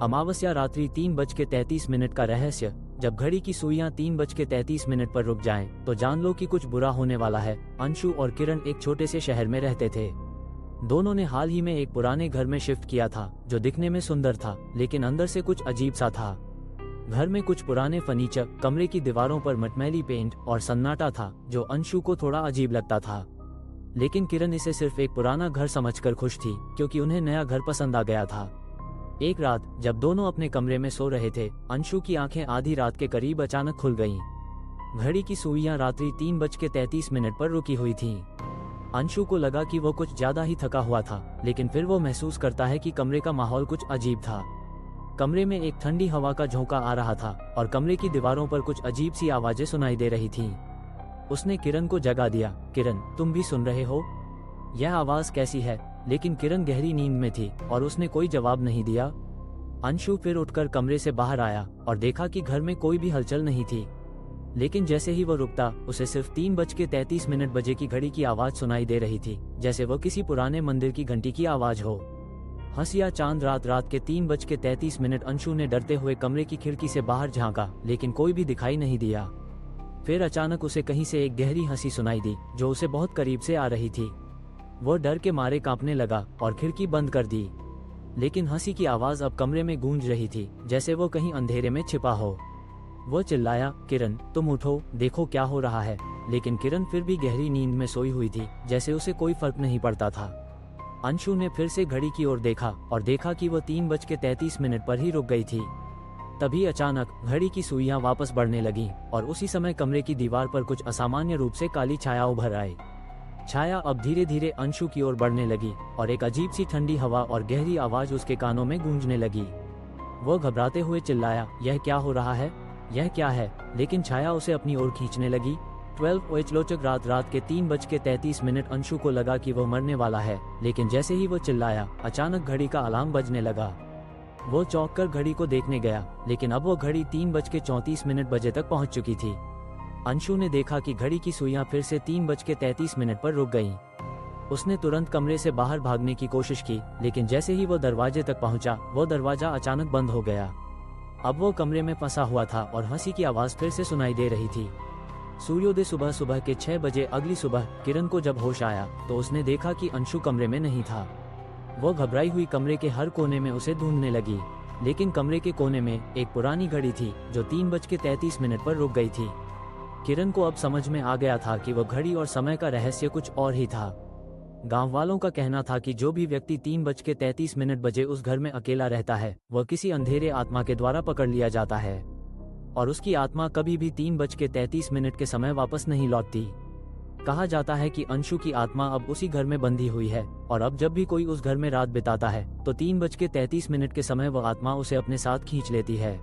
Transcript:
अमावस्या रात्रि 3:33 का रहस्य। जब घड़ी की सुइयां 3:33 पर रुक जाएं, तो जान लो कि कुछ बुरा होने वाला है। अंशु और किरण एक छोटे से शहर में रहते थे। दोनों ने हाल ही में एक पुराने घर में शिफ्ट किया था, जो दिखने में सुंदर था, लेकिन अंदर से कुछ अजीब सा था। घर में कुछ पुराने फर्नीचर, कमरे की दीवारों पर मटमैली पेंट और सन्नाटा था, जो अंशु को थोड़ा अजीब लगता था। लेकिन किरण इसे सिर्फ एक पुराना घर समझकर खुश थी, क्योंकि उन्हें नया घर पसंद आ गया था। एक रात जब दोनों अपने कमरे में सो रहे थे, अंशु की आंखें आधी रात के करीब अचानक खुल गईं। घड़ी की सुइयां रात्रि 3:33 पर रुकी हुई थीं। अंशु को लगा कि वो कुछ ज्यादा ही थका हुआ था, लेकिन फिर वो महसूस करता है कि कमरे का माहौल कुछ अजीब था। कमरे में एक ठंडी हवा का झोंका आ रहा था और कमरे की दीवारों पर कुछ अजीब सी आवाजें सुनाई दे रही थीं। उसने किरण को जगा दिया। किरण, तुम भी सुन रहे हो? यह आवाज कैसी है? लेकिन किरण गहरी नींद में थी और उसने कोई जवाब नहीं दिया। अंशु फिर उठकर कमरे से बाहर आया और देखा कि घर में कोई भी हलचल नहीं थी। लेकिन जैसे ही वो रुकता, उसे सिर्फ 3:33 बजे की घड़ी की आवाज सुनाई दे रही थी, जैसे वो किसी पुराने मंदिर की घंटी की आवाज हो। हंसिया चांद रात के 3:33 अंशु ने डरते हुए कमरे की खिड़की से बाहर झांका, लेकिन कोई भी दिखाई नहीं दिया। फिर अचानक उसे कहीं से एक गहरी हंसी सुनाई दी, जो उसे बहुत करीब से आ रही थी। वो डर के मारे कांपने लगा और खिड़की बंद कर दी। लेकिन हंसी की आवाज अब कमरे में गूंज रही थी, जैसे वो कहीं अंधेरे में छिपा हो। वो चिल्लाया, किरण, तुम उठो, देखो क्या हो रहा है। लेकिन किरण फिर भी गहरी नींद में सोई हुई थी, जैसे उसे कोई फर्क नहीं पड़ता था। अंशु ने फिर से घड़ी की ओर देखा और देखा कि वो 3:33 पर ही रुक गई थी। तभी अचानक घड़ी की सुइयां वापस बढ़ने लगीं और उसी समय कमरे की दीवार पर कुछ असामान्य रूप से काली छाया उभर आई। छाया अब धीरे धीरे अंशु की ओर बढ़ने लगी और एक अजीब सी ठंडी हवा और गहरी आवाज उसके कानों में गूंजने लगी। वो घबराते हुए चिल्लाया, यह क्या हो रहा है? यह क्या है? लेकिन छाया उसे अपनी ओर खींचने लगी। 12 लोचक रात के 3:33 अंशु को लगा कि वो मरने वाला है, लेकिन जैसे ही वो चिल्लाया, अचानक घड़ी का अलार्म बजने लगा। वो चौंक कर घड़ी को देखने गया, लेकिन अब वो घड़ी 3:34 बजे तक पहुंच चुकी थी। अंशु ने देखा कि घड़ी की सुइयां फिर से 3:33 पर रुक गईं। उसने तुरंत कमरे से बाहर भागने की कोशिश की, लेकिन जैसे ही वो दरवाजे तक पहुंचा, वो दरवाजा अचानक बंद हो गया। अब वो कमरे में फंसा हुआ था और हंसी की आवाज फिर से सुनाई दे रही थी। सूर्योदय सुबह के 6 बजे अगली सुबह किरण को जब होश आया, तो उसने देखा कि अंशु कमरे में नहीं था। वो घबराई हुई कमरे के हर कोने में उसे ढूंढने लगी, लेकिन कमरे के कोने में एक पुरानी घड़ी थी, जो 3:33 पर रुक गई थी। किरण को अब समझ में आ गया था कि वो घड़ी और समय का रहस्य कुछ और ही था। गांव वालों का कहना था कि जो भी व्यक्ति 3:33 बजे उस घर में अकेला रहता है, वह किसी अंधेरे आत्मा के द्वारा पकड़ लिया जाता है और उसकी आत्मा कभी भी 3:33 के समय वापस नहीं लौटती। कहा जाता है कि अंशु की आत्मा अब उसी घर में बंधी हुई है और अब जब भी कोई उस घर में रात बिताता है, तो 3:33 के समय वह आत्मा उसे अपने साथ खींच लेती है।